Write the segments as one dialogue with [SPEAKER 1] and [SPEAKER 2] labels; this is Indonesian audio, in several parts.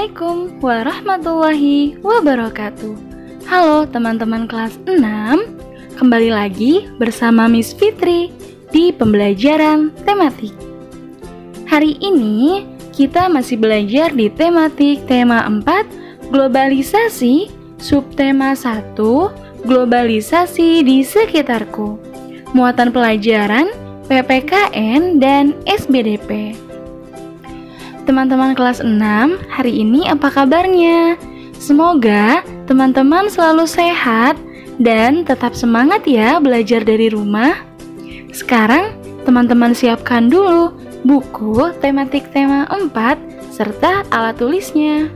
[SPEAKER 1] Assalamualaikum warahmatullahi wabarakatuh. Halo teman-teman kelas 6, kembali lagi bersama Miss Fitri di pembelajaran tematik. Hari ini kita masih belajar di tematik tema 4, globalisasi, subtema 1, globalisasi di sekitarku. Muatan pelajaran PPKN dan SBDP. Teman-teman kelas 6, hari ini apa kabarnya? Semoga teman-teman selalu sehat dan tetap semangat ya belajar dari rumah. Sekarang teman-teman siapkan dulu buku tematik tema 4 serta alat tulisnya.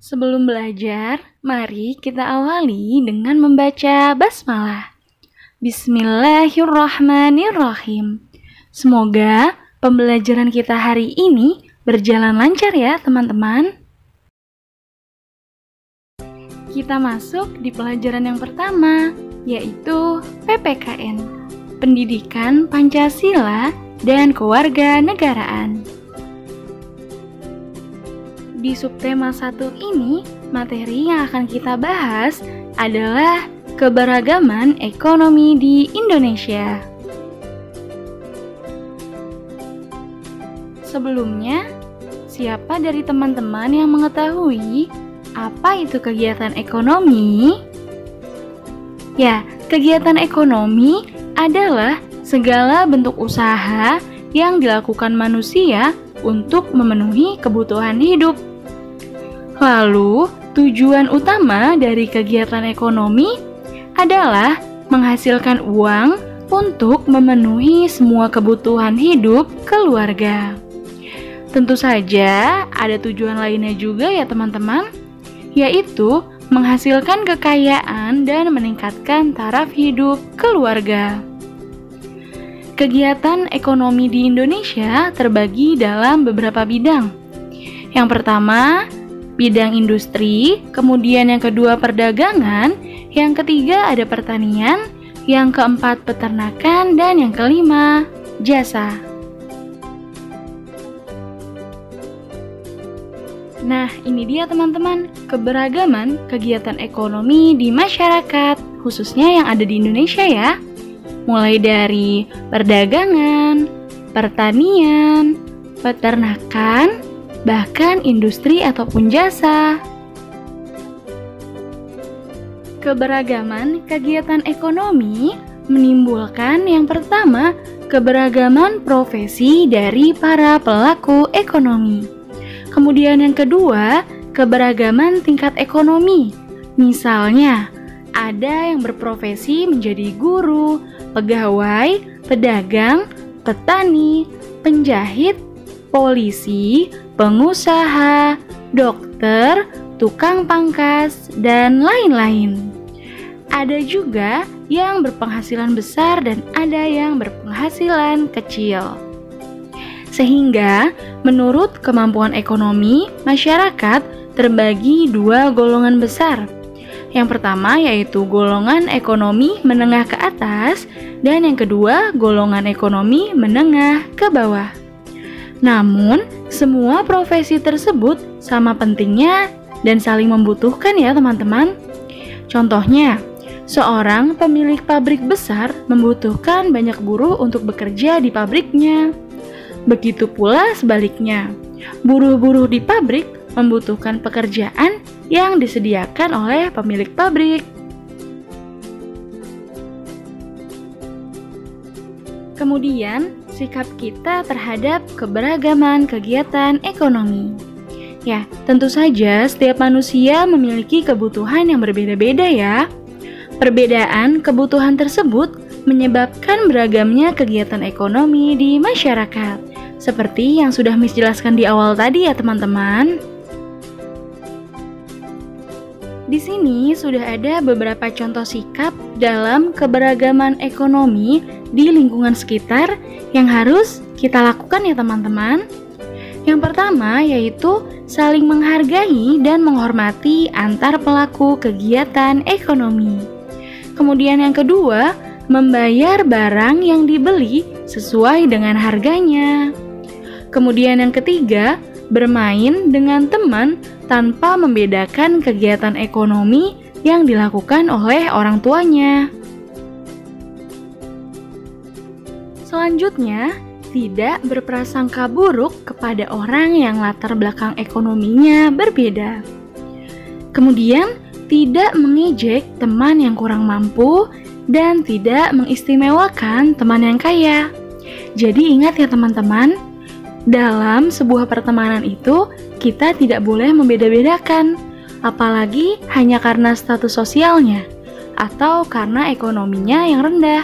[SPEAKER 1] Sebelum belajar, mari kita awali dengan membaca basmalah. Bismillahirrahmanirrahim. Semoga pembelajaran kita hari ini berjalan lancar ya teman-teman. Kita masuk di pelajaran yang pertama, yaitu PPKN, Pendidikan Pancasila dan Kewarganegaraan. Di subtema 1 ini, materi yang akan kita bahas adalah keberagaman ekonomi di Indonesia. Sebelumnya, siapa dari teman-teman yang mengetahui apa itu kegiatan ekonomi? Ya, kegiatan ekonomi adalah segala bentuk usaha yang dilakukan manusia untuk memenuhi kebutuhan hidup. Lalu, tujuan utama dari kegiatan ekonomi adalah menghasilkan uang untuk memenuhi semua kebutuhan hidup keluarga. Tentu saja ada tujuan lainnya juga ya teman-teman, yaitu menghasilkan kekayaan dan meningkatkan taraf hidup keluarga. Kegiatan ekonomi di Indonesia terbagi dalam beberapa bidang. Yang pertama, bidang industri, kemudian yang kedua perdagangan, yang ketiga ada pertanian, yang keempat peternakan, dan yang kelima jasa. Nah, ini dia teman-teman, keberagaman kegiatan ekonomi di masyarakat, khususnya yang ada di Indonesia ya. Mulai dari perdagangan, pertanian, peternakan, bahkan industri ataupun jasa. Keberagaman kegiatan ekonomi menimbulkan yang pertama, keberagaman profesi dari para pelaku ekonomi. Kemudian yang kedua, keberagaman tingkat ekonomi. Misalnya, ada yang berprofesi menjadi guru, pegawai, pedagang, petani, penjahit, polisi, pengusaha, dokter, tukang pangkas, dan lain-lain. Ada juga yang berpenghasilan besar dan ada yang berpenghasilan kecil. Sehingga, menurut kemampuan ekonomi, masyarakat terbagi dua golongan besar. Yang pertama yaitu golongan ekonomi menengah ke atas, dan yang kedua golongan ekonomi menengah ke bawah. Namun, semua profesi tersebut sama pentingnya dan saling membutuhkan ya teman-teman. Contohnya, seorang pemilik pabrik besar membutuhkan banyak buruh untuk bekerja di pabriknya. Begitu pula sebaliknya, buruh-buruh di pabrik membutuhkan pekerjaan yang disediakan oleh pemilik pabrik. Kemudian, sikap kita terhadap keberagaman kegiatan ekonomi. Ya, tentu saja setiap manusia memiliki kebutuhan yang berbeda-beda ya. Perbedaan kebutuhan tersebut menyebabkan beragamnya kegiatan ekonomi di masyarakat. Seperti yang sudah Miss jelaskan di awal tadi ya teman-teman. Di sini sudah ada beberapa contoh sikap dalam keberagaman ekonomi di lingkungan sekitar yang harus kita lakukan ya teman-teman. Yang pertama yaitu saling menghargai dan menghormati antar pelaku kegiatan ekonomi. Kemudian yang kedua, membayar barang yang dibeli sesuai dengan harganya. Kemudian yang ketiga, bermain dengan teman tanpa membedakan kegiatan ekonomi yang dilakukan oleh orang tuanya. Selanjutnya, tidak berprasangka buruk kepada orang yang latar belakang ekonominya berbeda. Kemudian, tidak mengejek teman yang kurang mampu dan tidak mengistimewakan teman yang kaya. Jadi ingat ya teman-teman, dalam sebuah pertemanan itu kita tidak boleh membeda-bedakan, apalagi hanya karena status sosialnya atau karena ekonominya yang rendah.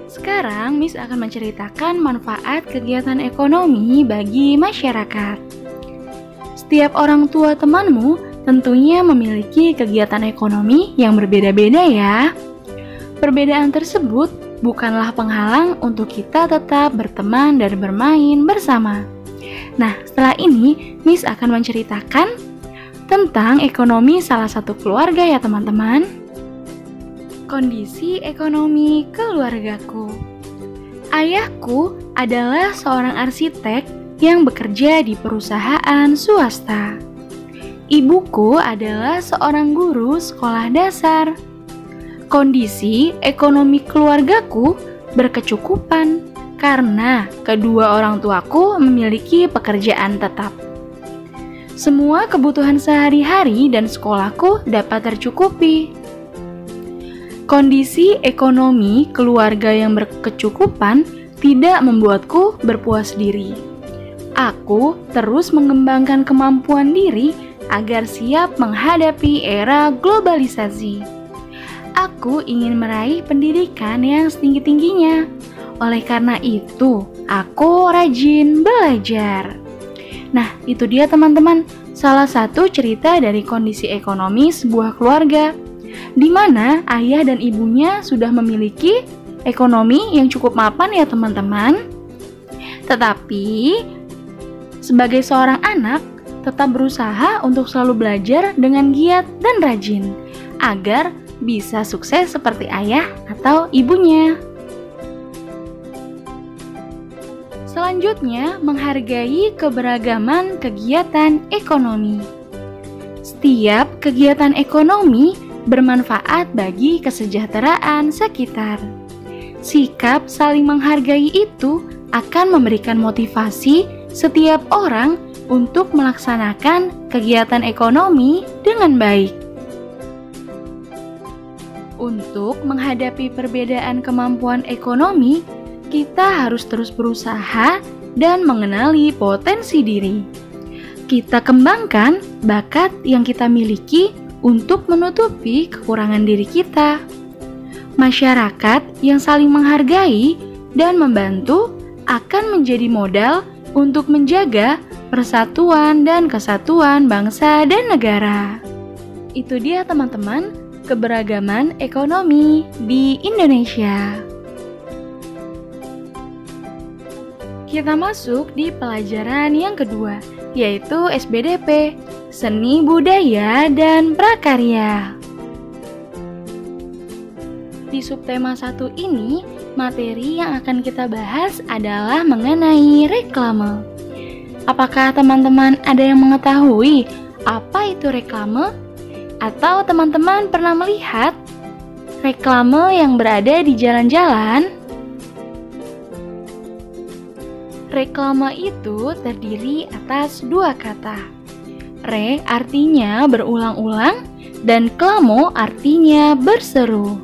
[SPEAKER 1] Sekarang Miss akan menceritakan manfaat kegiatan ekonomi bagi masyarakat. Setiap orang tua temanmu tentunya memiliki kegiatan ekonomi yang berbeda-beda ya. Perbedaan tersebut bukanlah penghalang untuk kita tetap berteman dan bermain bersama. Nah, setelah ini Miss akan menceritakan tentang ekonomi salah satu keluarga ya teman-teman. Kondisi ekonomi keluargaku. Ayahku adalah seorang arsitek yang bekerja di perusahaan swasta. Ibuku adalah seorang guru sekolah dasar. Kondisi ekonomi keluargaku berkecukupan karena kedua orang tuaku memiliki pekerjaan tetap. Semua kebutuhan sehari-hari dan sekolahku dapat tercukupi. Kondisi ekonomi keluarga yang berkecukupan tidak membuatku berpuas diri. Aku terus mengembangkan kemampuan diri agar siap menghadapi era globalisasi. Aku ingin meraih pendidikan yang setinggi-tingginya. Oleh karena itu, aku rajin belajar. Nah, itu dia teman-teman, salah satu cerita dari kondisi ekonomi sebuah keluarga, di mana ayah dan ibunya sudah memiliki ekonomi yang cukup mapan ya teman-teman. Tetapi sebagai seorang anak tetap berusaha untuk selalu belajar dengan giat dan rajin agar bisa sukses seperti ayah atau ibunya. Selanjutnya, menghargai keberagaman kegiatan ekonomi. Setiap kegiatan ekonomi bermanfaat bagi kesejahteraan sekitar. Sikap saling menghargai itu akan memberikan motivasi setiap orang untuk melaksanakan kegiatan ekonomi dengan baik. Untuk menghadapi perbedaan kemampuan ekonomi, kita harus terus berusaha dan mengenali potensi diri. Kita kembangkan bakat yang kita miliki untuk menutupi kekurangan diri kita. Masyarakat yang saling menghargai dan membantu akan menjadi modal untuk menjaga persatuan dan kesatuan bangsa dan negara. Itu dia teman-teman, keberagaman ekonomi di Indonesia. Kita masuk di pelajaran yang kedua, yaitu SBDP, Seni Budaya dan Prakarya. Di subtema 1 ini, materi yang akan kita bahas adalah mengenai reklame. Apakah teman-teman ada yang mengetahui apa itu reklame? Atau teman-teman pernah melihat reklame yang berada di jalan-jalan? Reklame itu terdiri atas dua kata. Re artinya berulang-ulang dan klamo artinya berseru.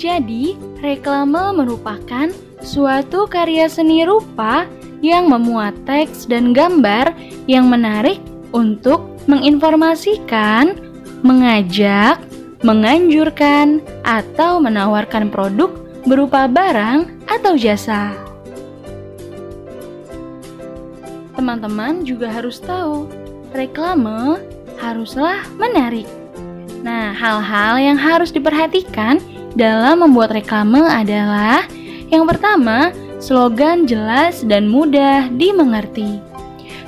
[SPEAKER 1] Jadi, reklame merupakan suatu karya seni rupa yang memuat teks dan gambar yang menarik untuk menginformasikan, mengajak, menganjurkan, atau menawarkan produk berupa barang atau jasa. Teman-teman juga harus tahu, reklame haruslah menarik. Nah, hal-hal yang harus diperhatikan dalam membuat reklame adalah yang pertama, slogan jelas dan mudah dimengerti.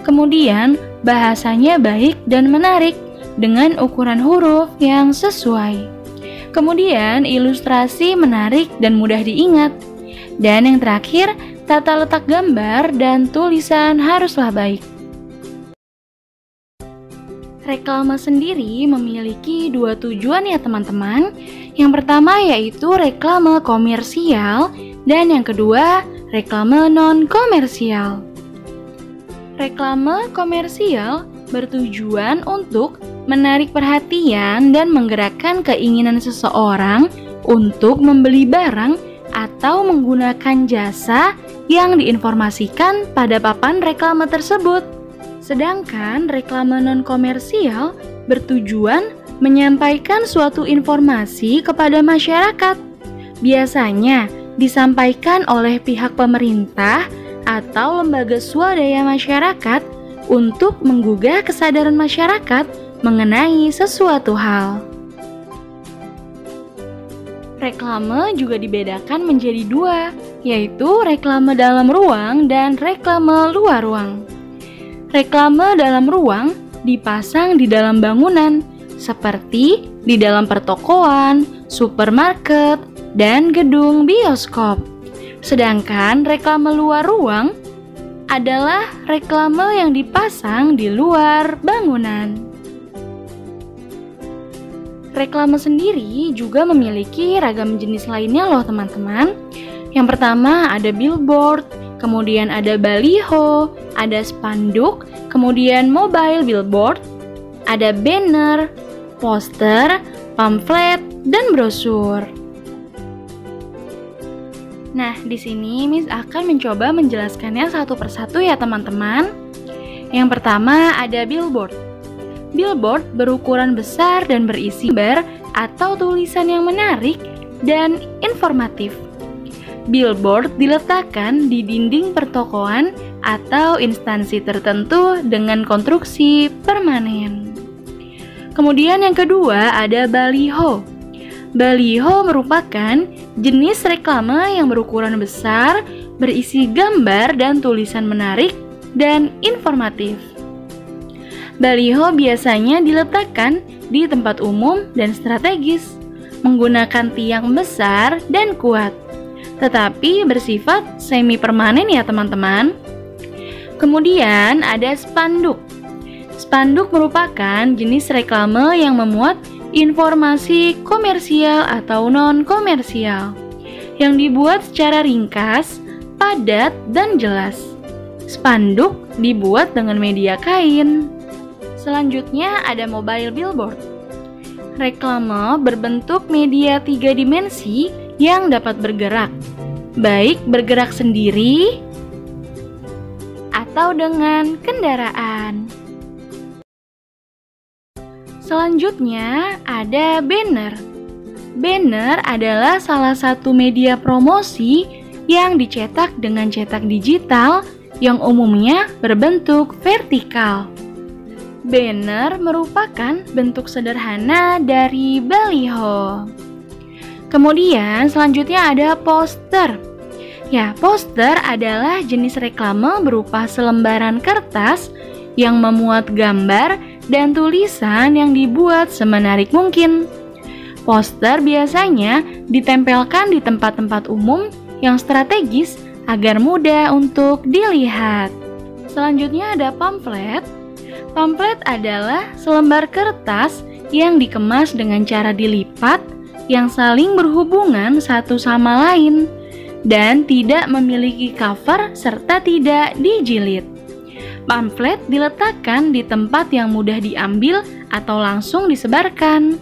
[SPEAKER 1] Kemudian, bahasanya baik dan menarik dengan ukuran huruf yang sesuai. Kemudian, ilustrasi menarik dan mudah diingat. Dan yang terakhir, tata letak gambar dan tulisan haruslah baik. Reklame sendiri memiliki dua tujuan ya teman-teman. Yang pertama yaitu reklame komersial dan yang kedua reklame non-komersial. Reklame komersial bertujuan untuk menarik perhatian dan menggerakkan keinginan seseorang untuk membeli barang atau menggunakan jasa yang diinformasikan pada papan reklame tersebut. Sedangkan reklame non-komersial bertujuan menyampaikan suatu informasi kepada masyarakat. Biasanya disampaikan oleh pihak pemerintah atau lembaga swadaya masyarakat untuk menggugah kesadaran masyarakat mengenai sesuatu hal. Reklame juga dibedakan menjadi dua, yaitu reklame dalam ruang dan reklame luar ruang. Reklame dalam ruang dipasang di dalam bangunan, seperti di dalam pertokoan, supermarket, dan gedung bioskop. Sedangkan reklame luar ruang adalah reklame yang dipasang di luar bangunan. Reklame sendiri juga memiliki ragam jenis lainnya loh teman-teman. Yang pertama ada billboard, kemudian ada baliho, ada spanduk, kemudian mobile billboard, ada banner, poster, pamflet, dan brosur. Nah, di sini Miss akan mencoba menjelaskannya satu persatu ya teman-teman. Yang pertama ada billboard. Billboard berukuran besar dan berisi gambar atau tulisan yang menarik dan informatif. Billboard diletakkan di dinding pertokoan atau instansi tertentu dengan konstruksi permanen. Kemudian yang kedua ada baliho. Baliho merupakan jenis reklame yang berukuran besar, berisi gambar dan tulisan menarik dan informatif. Baliho biasanya diletakkan di tempat umum dan strategis, menggunakan tiang besar dan kuat, tetapi bersifat semi permanen ya teman-teman. Kemudian ada spanduk. Spanduk merupakan jenis reklame yang memuat informasi komersial atau non-komersial yang dibuat secara ringkas, padat, dan jelas. Spanduk dibuat dengan media kain. Selanjutnya ada mobile billboard. Reklame berbentuk media 3 dimensi yang dapat bergerak, baik bergerak sendiri atau dengan kendaraan. Selanjutnya ada banner. Banner adalah salah satu media promosi yang dicetak dengan cetak digital yang umumnya berbentuk vertikal. Banner merupakan bentuk sederhana dari baliho. Kemudian selanjutnya ada poster. Ya, poster adalah jenis reklame berupa selembaran kertas yang memuat gambar dan tulisan yang dibuat semenarik mungkin. Poster biasanya ditempelkan di tempat-tempat umum yang strategis agar mudah untuk dilihat. Selanjutnya ada pamflet. Pamflet adalah selembar kertas yang dikemas dengan cara dilipat yang saling berhubungan satu sama lain dan tidak memiliki cover serta tidak dijilid. Pamflet diletakkan di tempat yang mudah diambil atau langsung disebarkan.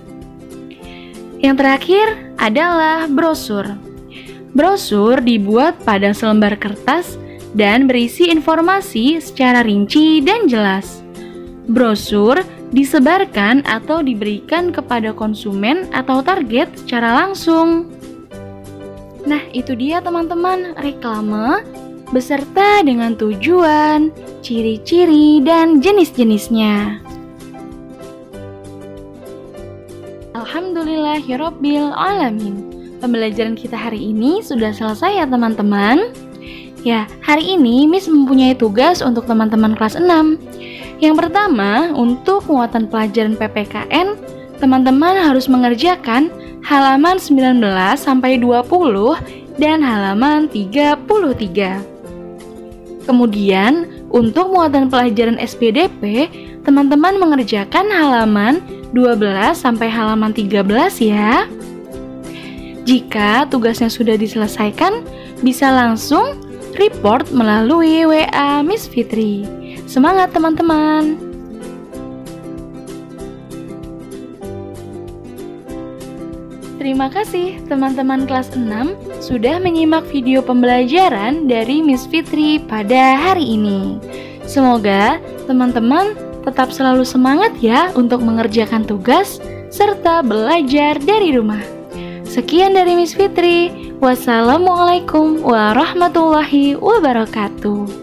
[SPEAKER 1] Yang terakhir adalah brosur. Brosur dibuat pada selembar kertas dan berisi informasi secara rinci dan jelas. Brosur disebarkan atau diberikan kepada konsumen atau target secara langsung. Nah, itu dia teman-teman reklame beserta dengan tujuan, ciri-ciri, dan jenis-jenisnya. Alhamdulillahirabbil alamin. Pembelajaran kita hari ini sudah selesai ya teman-teman. Ya, hari ini Miss mempunyai tugas untuk teman-teman kelas 6. Yang pertama, untuk muatan pelajaran PPKN, teman-teman harus mengerjakan halaman 19 sampai 20 dan halaman 33. Kemudian, untuk muatan pelajaran SPDP, teman-teman mengerjakan halaman 12 sampai halaman 13 ya. Jika tugasnya sudah diselesaikan, bisa langsung report melalui WA Miss Fitri. Semangat teman-teman! Terima kasih teman-teman kelas 6 sudah menyimak video pembelajaran dari Miss Fitri pada hari ini. Semoga teman-teman tetap selalu semangat ya untuk mengerjakan tugas serta belajar dari rumah. Sekian dari Miss Fitri. Wassalamualaikum warahmatullahi wabarakatuh.